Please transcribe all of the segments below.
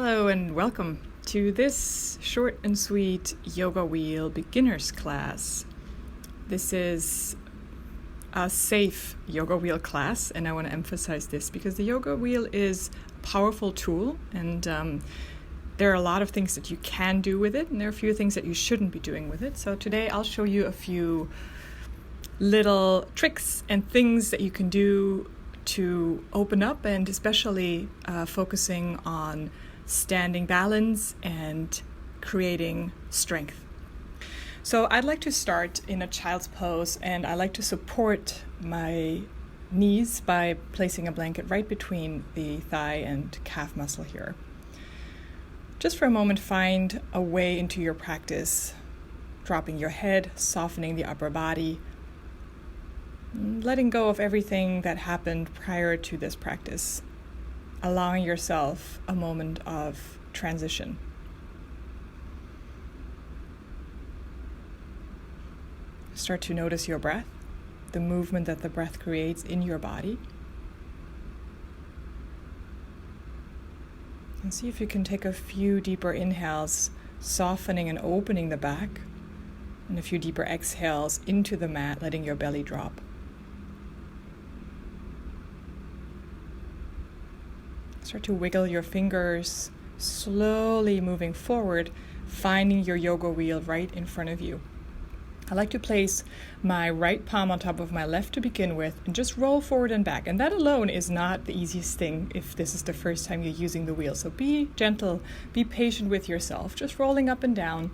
Hello and welcome to this short and sweet yoga wheel beginners class. This is a safe yoga wheel class, and I want to emphasize this because the yoga wheel is a powerful tool, and there are a lot of things that you can do with it, and there are a few things that you shouldn't be doing with it. So today I'll show you a few little tricks and things that you can do to open up, and especially focusing on standing balance and creating strength. So I'd like to start in a child's pose, and I like to support my knees by placing a blanket right between the thigh and calf muscle here. Just for a moment, find a way into your practice, dropping your head, softening the upper body, letting go of everything that happened prior to this practice, allowing yourself a moment of transition. Start to notice your breath, the movement that the breath creates in your body. And see if you can take a few deeper inhales, softening and opening the back, and a few deeper exhales into the mat, letting your belly drop. Start to wiggle your fingers, slowly moving forward, finding your yoga wheel right in front of you. I like to place my right palm on top of my left to begin with and just roll forward and back. And that alone is not the easiest thing if this is the first time you're using the wheel. So be gentle, be patient with yourself, just rolling up and down,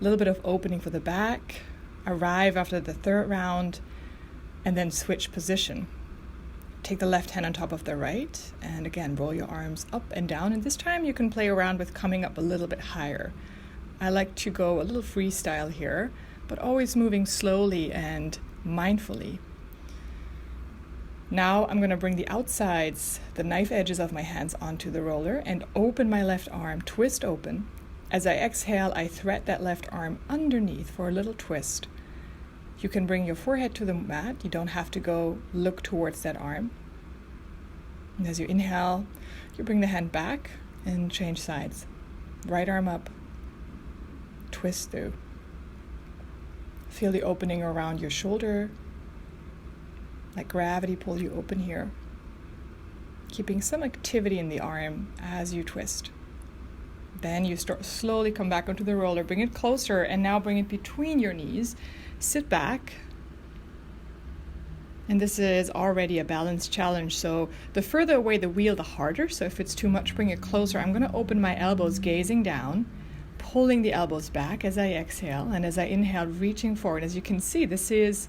a little bit of opening for the back, arrive after the third round, and then switch position. Take the left hand on top of the right, and again, roll your arms up and down. And this time you can play around with coming up a little bit higher. I like to go a little freestyle here, but always moving slowly and mindfully. Now I'm going to bring the outsides, the knife edges of my hands onto the roller and open my left arm, twist open. As I exhale, I thread that left arm underneath for a little twist. You can bring your forehead to the mat. You don't have to go look towards that arm. And as you inhale, you bring the hand back and change sides. Right arm up, twist through. Feel the opening around your shoulder, like gravity pull you open here. Keeping some activity in the arm as you twist. Then you start slowly come back onto the roller, bring it closer, and now bring it between your knees. Sit back, and this is already a balance challenge, so the further away the wheel, the harder. So if it's too much, bring it closer. I'm going to open my elbows, gazing down, pulling the elbows back as I exhale, and as I inhale, reaching forward. As you can see, this is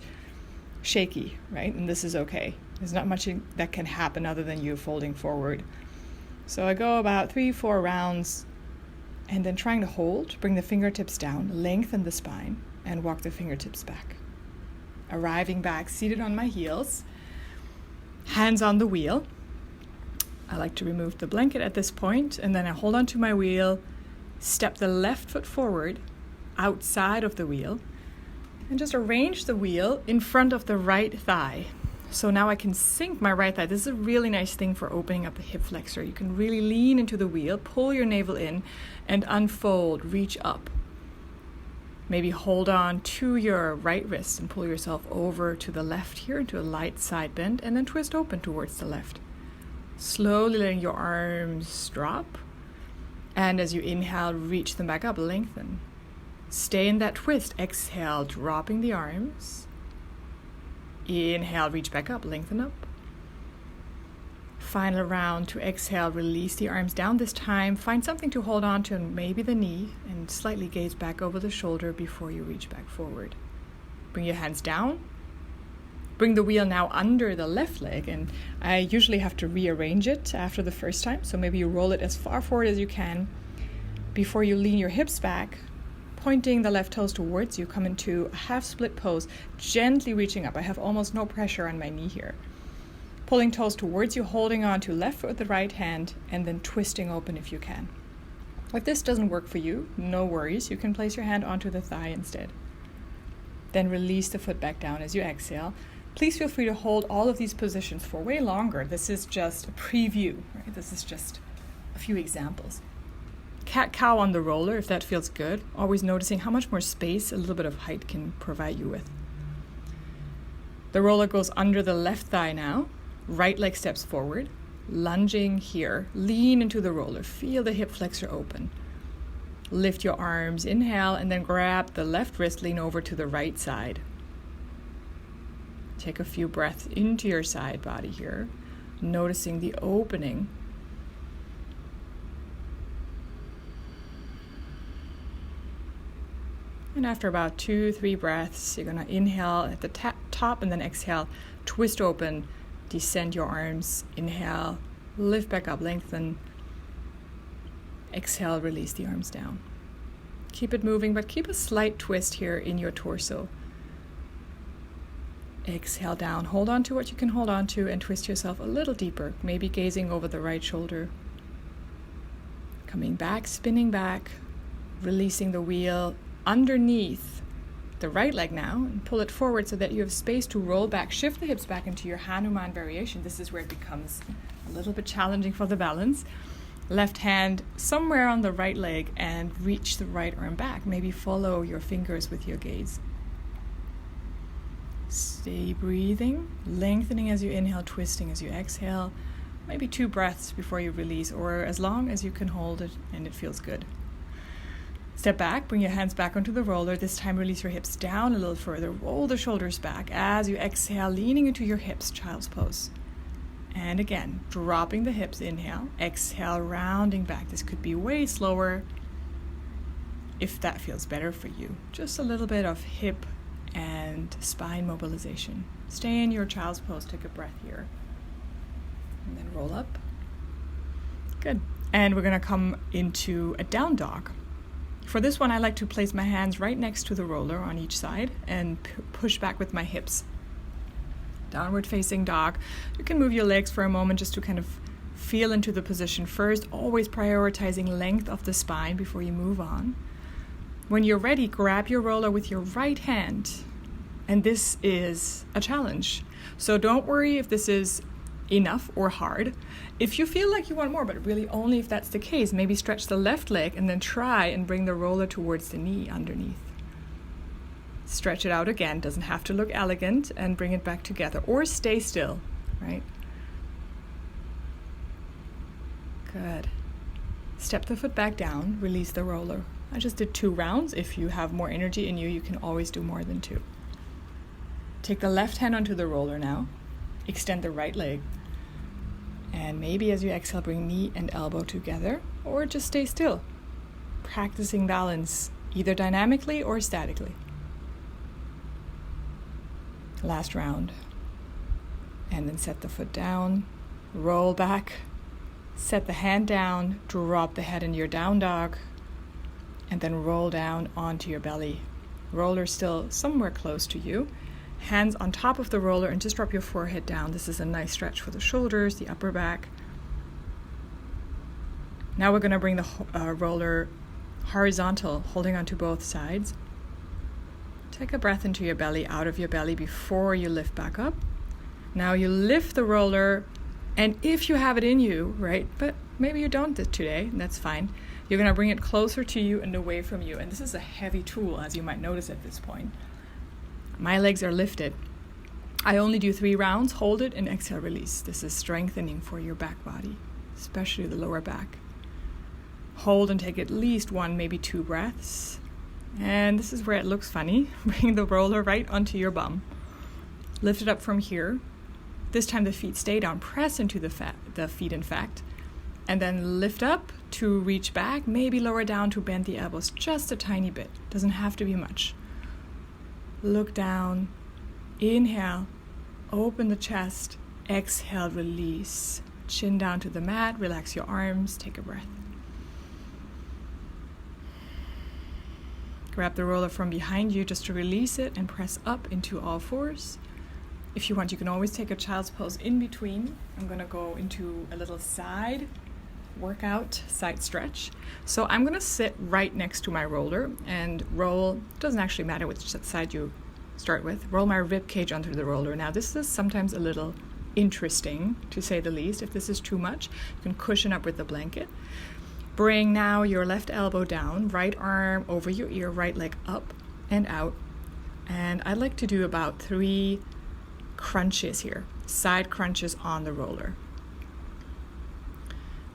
shaky, right? And this is okay. There's not much that can happen other than you folding forward. So I go about 3-4 rounds, and then trying to hold, bring the fingertips down, lengthen the spine, and walk the fingertips back. Arriving back, seated on my heels, hands on the wheel. I like to remove the blanket at this point, and then I hold onto my wheel, step the left foot forward, outside of the wheel, and just arrange the wheel in front of the right thigh. So now I can sink my right thigh. This is a really nice thing for opening up the hip flexor. You can really lean into the wheel, pull your navel in, and unfold, reach up. Maybe hold on to your right wrist and pull yourself over to the left here into a light side bend, and then twist open towards the left. Slowly letting your arms drop. And as you inhale, reach them back up, lengthen. Stay in that twist. Exhale, dropping the arms. Inhale, reach back up, lengthen up. Final round to exhale, release the arms down. This time, find something to hold on to, and maybe the knee, and slightly gaze back over the shoulder before you reach back forward. Bring your hands down. Bring the wheel now under the left leg, and I usually have to rearrange it after the first time, so maybe you roll it as far forward as you can. Before you lean your hips back, pointing the left toes towards you, come into a half split pose, gently reaching up. I have almost no pressure on my knee here. Pulling toes towards you, holding on to left foot with the right hand, and then twisting open if you can. If this doesn't work for you, no worries. You can place your hand onto the thigh instead. Then release the foot back down as you exhale. Please feel free to hold all of these positions for way longer. This is just a preview, right? This is just a few examples. Cat-cow on the roller if that feels good. Always noticing how much more space a little bit of height can provide you with. The roller goes under the left thigh now. Right leg steps forward. Lunging here. Lean into the roller. Feel the hip flexor open. Lift your arms. Inhale and then grab the left wrist. Lean over to the right side. Take a few breaths into your side body here. Noticing the opening. And after about 2-3 breaths, you're going to inhale at the top and then exhale, twist open, descend your arms, inhale, lift back up, lengthen, exhale, release the arms down. Keep it moving, but keep a slight twist here in your torso. Exhale down, hold on to what you can hold on to and twist yourself a little deeper, maybe gazing over the right shoulder. Coming back, spinning back, releasing the wheel underneath the right leg now and pull it forward so that you have space to roll back. Shift the hips back into your Hanuman variation. This is where it becomes a little bit challenging for the balance. Left hand somewhere on the right leg and reach the right arm back. Maybe follow your fingers with your gaze. Stay breathing, lengthening as you inhale, twisting as you exhale. Maybe 2 breaths before you release, or as long as you can hold it and it feels good. Step back, bring your hands back onto the roller. This time release your hips down a little further. Roll the shoulders back as you exhale, leaning into your hips, child's pose. And again, dropping the hips, inhale. Exhale, rounding back. This could be way slower if that feels better for you. Just a little bit of hip and spine mobilization. Stay in your child's pose. Take a breath here. And then roll up. Good. And we're going to come into a down dog. For this one, I like to place my hands right next to the roller on each side and push back with my hips. Downward facing dog. You can move your legs for a moment just to kind of feel into the position first, always prioritizing length of the spine before you move on. When you're ready, grab your roller with your right hand. And this is a challenge. So don't worry if this is enough or hard. If you feel like you want more, but really only if that's the case, maybe stretch the left leg and then try and bring the roller towards the knee underneath. Stretch it out again, doesn't have to look elegant, and bring it back together or stay still, right? Good. Step the foot back down, release the roller. I just did 2 rounds. If you have more energy in you, you can always do more than 2. Take the left hand onto the roller now. Extend the right leg. And maybe as you exhale, bring knee and elbow together, or just stay still, practicing balance either dynamically or statically. Last round. And then set the foot down, roll back, set the hand down, drop the head in your down dog, and then roll down onto your belly. Roller still somewhere close to you. Hands on top of the roller and just drop your forehead down. This is a nice stretch for the shoulders, the upper back. Now we're going to bring the roller horizontal, holding onto both sides. Take a breath into your belly, out of your belly before you lift back up. Now you lift the roller, and if you have it in you, right, but maybe you don't today, and that's fine. You're going to bring it closer to you and away from you. And this is a heavy tool, as you might notice at this point. My legs are lifted. I only do 3 rounds. Hold it and exhale, release. This is strengthening for your back body, especially the lower back. Hold and take at least 1, maybe 2 breaths. And this is where it looks funny. Bring the roller right onto your bum. Lift it up from here. This time the feet stay down. Press into the feet, in fact. And then lift up to reach back. Maybe lower down to bend the elbows just a tiny bit. Doesn't have to be much. Look down, inhale, open the chest, exhale, release. Chin down to the mat, relax your arms, take a breath. Grab the roller from behind you just to release it and press up into all fours. If you want, you can always take a child's pose in between. I'm going to go into a little side workout, side stretch. So I'm going to sit right next to my roller and roll. It doesn't actually matter which side you start with. Roll my rib cage onto the roller. Now this is sometimes a little interesting, to say the least. If this is too much, you can cushion up with the blanket. Bring now your left elbow down, right arm over your ear, right leg up and out. And I'd like to do about 3 crunches here, side crunches on the roller.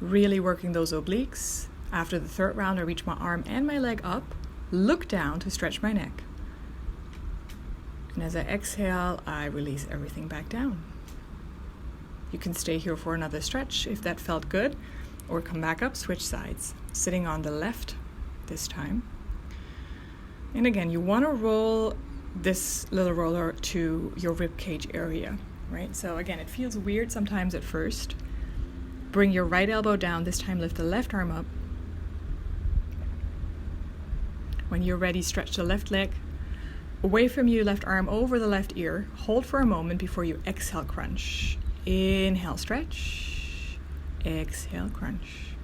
Really working those obliques. After the 3rd round, I reach my arm and my leg up, look down to stretch my neck. And as I exhale, I release everything back down. You can stay here for another stretch if that felt good, or come back up, switch sides. Sitting on the left this time. And again, you want to roll this little roller to your rib cage area, right? So again, it feels weird sometimes at first. Bring your right elbow down, this time lift the left arm up. When you're ready, stretch the left leg away from you, left arm over the left ear. Hold for a moment before you exhale, crunch. Inhale, stretch. Exhale, crunch.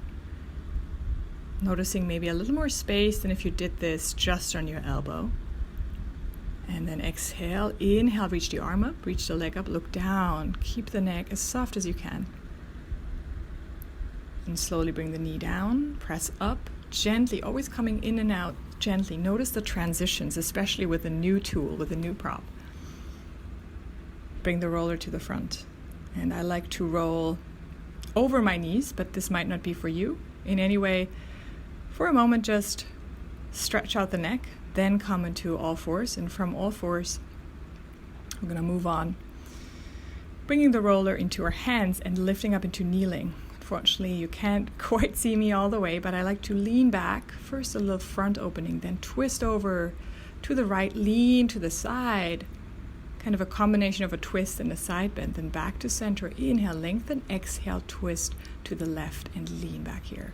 Noticing maybe a little more space than if you did this just on your elbow. And then exhale, inhale, reach the arm up, reach the leg up, look down. Keep the neck as soft as you can. And slowly bring the knee down, press up, gently, always coming in and out, gently. Notice the transitions, especially with a new tool, with a new prop. Bring the roller to the front. And I like to roll over my knees, but this might not be for you. In any way, for a moment, just stretch out the neck, then come into all fours. And from all fours, we're going to move on, bringing the roller into our hands and lifting up into kneeling. Unfortunately, you can't quite see me all the way, but I like to lean back. First a little front opening, then twist over to the right, lean to the side. Kind of a combination of a twist and a side bend, then back to center. Inhale, lengthen, exhale, twist to the left and lean back here.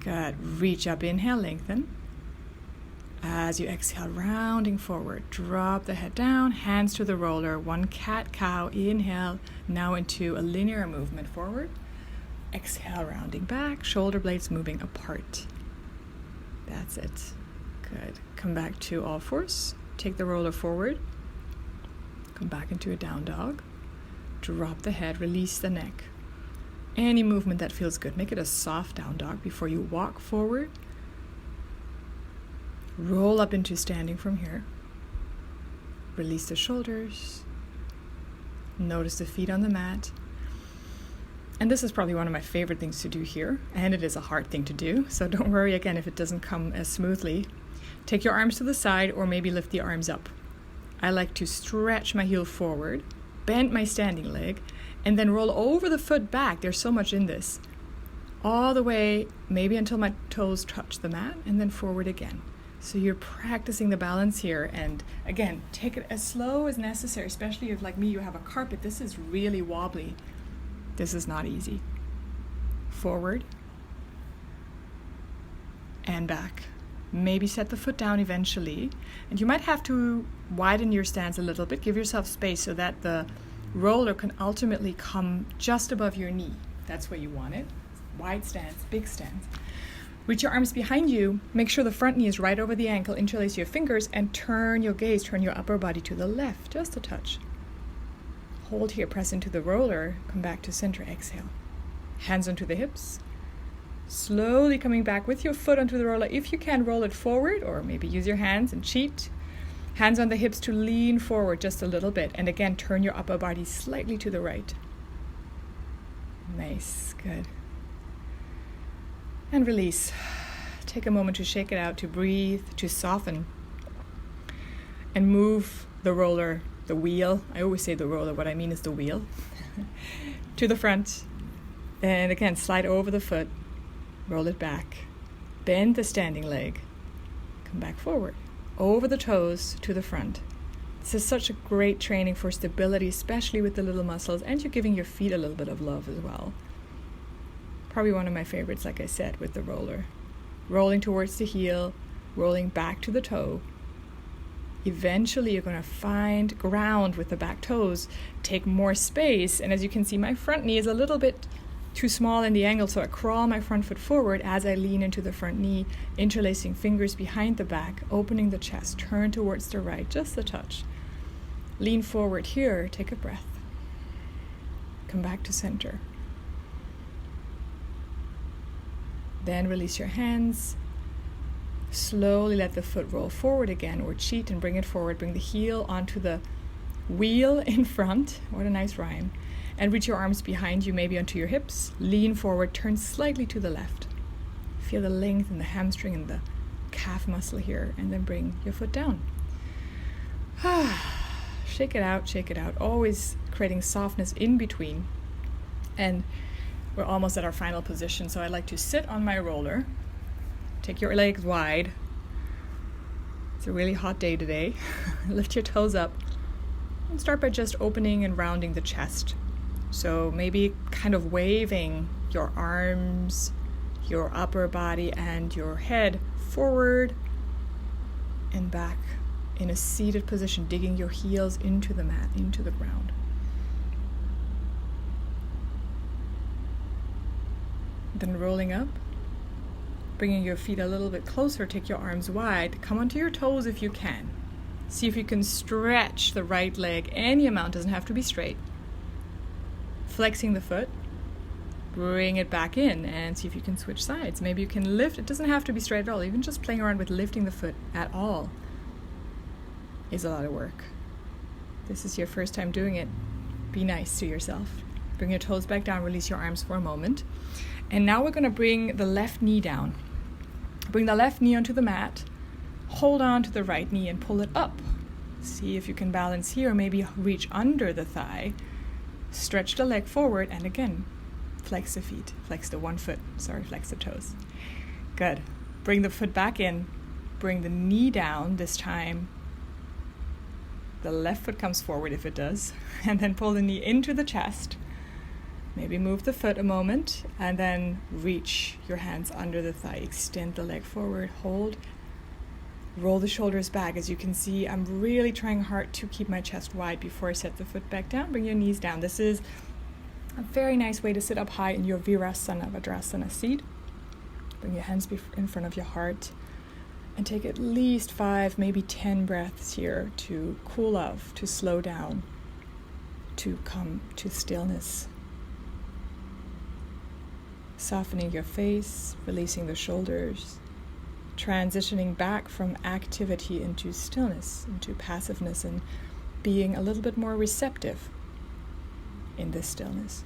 Good. Reach up, inhale, lengthen. As you exhale, rounding forward, drop the head down, hands to the roller, 1 cat-cow, inhale, now into a linear movement forward. Exhale, rounding back, shoulder blades moving apart. That's it. Good. Come back to all fours, take the roller forward, come back into a down dog, drop the head, release the neck. Any movement that feels good, make it a soft down dog before you walk forward. Roll up into standing from here. Release the shoulders. Notice the feet on the mat. And this is probably one of my favorite things to do here, and it is a hard thing to do, so don't worry again if it doesn't come as smoothly. Take your arms to the side or maybe lift the arms up. I like to stretch my heel forward, bend my standing leg, and then roll over the foot back. There's so much in this. All the way, maybe until my toes touch the mat, and then forward again. So you're practicing the balance here, and again, take it as slow as necessary, especially if, like me, you have a carpet. This is really wobbly. This is not easy. Forward and back. Maybe set the foot down eventually, and you might have to widen your stance a little bit. Give yourself space so that the roller can ultimately come just above your knee. That's where you want it. Wide stance, big stance. Reach your arms behind you. Make sure the front knee is right over the ankle. Interlace your fingers and turn your gaze, turn your upper body to the left, just a touch. Hold here, press into the roller, come back to center, exhale. Hands onto the hips. Slowly coming back with your foot onto the roller. If you can, roll it forward, or maybe use your hands and cheat. Hands on the hips to lean forward just a little bit. And again, turn your upper body slightly to the right. Nice, good. And release. Take a moment to shake it out, to breathe, to soften. And move the roller, the wheel. I always say the roller, what I mean is the wheel. To the front. And again, slide over the foot. Roll it back. Bend the standing leg. Come back forward. Over the toes to the front. This is such a great training for stability, especially with the little muscles, and you're giving your feet a little bit of love as well. Probably one of my favorites, like I said, with the roller. Rolling towards the heel, rolling back to the toe. Eventually you're going to find ground with the back toes, take more space, and as you can see, my front knee is a little bit too small in the angle, so I crawl my front foot forward as I lean into the front knee, interlacing fingers behind the back, opening the chest, turn towards the right, just a touch. Lean forward here, take a breath. Come back to center. Then release your hands. Slowly let the foot roll forward again, or cheat and bring it forward. Bring the heel onto the wheel in front. What a nice rhyme. And reach your arms behind you, maybe onto your hips. Lean forward, turn slightly to the left. Feel the length in the hamstring and the calf muscle here, and then bring your foot down. Shake it out, shake it out. Always creating softness in between. And we're almost at our final position, so I like to sit on my roller. Take your legs wide. It's a really hot day today. Lift your toes up. And start by just opening and rounding the chest. So maybe kind of waving your arms, your upper body, and your head forward and back in a seated position, digging your heels into the mat, into the ground. Then rolling up, bringing your feet a little bit closer, take your arms wide, come onto your toes if you can. See if you can stretch the right leg any amount, doesn't have to be straight. Flexing the foot, bring it back in and see if you can switch sides. Maybe you can lift, it doesn't have to be straight at all, even just playing around with lifting the foot at all is a lot of work. This is your first time doing it. Be nice to yourself. Bring your toes back down, release your arms for a moment. And now we're going to bring the left knee down. Bring the left knee onto the mat. Hold on to the right knee and pull it up. See if you can balance here, maybe reach under the thigh. Stretch the leg forward, and again, flex the feet. Flex the flex the toes. Good. Bring the foot back in. Bring the knee down this time. The left foot comes forward if it does. And then pull the knee into the chest. Maybe move the foot a moment, and then reach your hands under the thigh. Extend the leg forward, hold. Roll the shoulders back. As you can see, I'm really trying hard to keep my chest wide before I set the foot back down. Bring your knees down. This is a very nice way to sit up high in your Virasana, Vajrasana seat. Bring your hands in front of your heart and take at least 5, maybe 10 breaths here to cool off, to slow down, to come to stillness. Softening your face, releasing the shoulders, transitioning back from activity into stillness, into passiveness, and being a little bit more receptive in this stillness.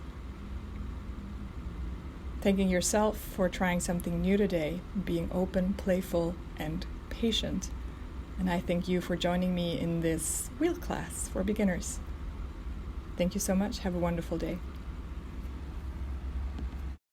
Thanking yourself for trying something new today, being open, playful, and patient. And I thank you for joining me in this wheel class for beginners. Thank you so much. Have a wonderful day.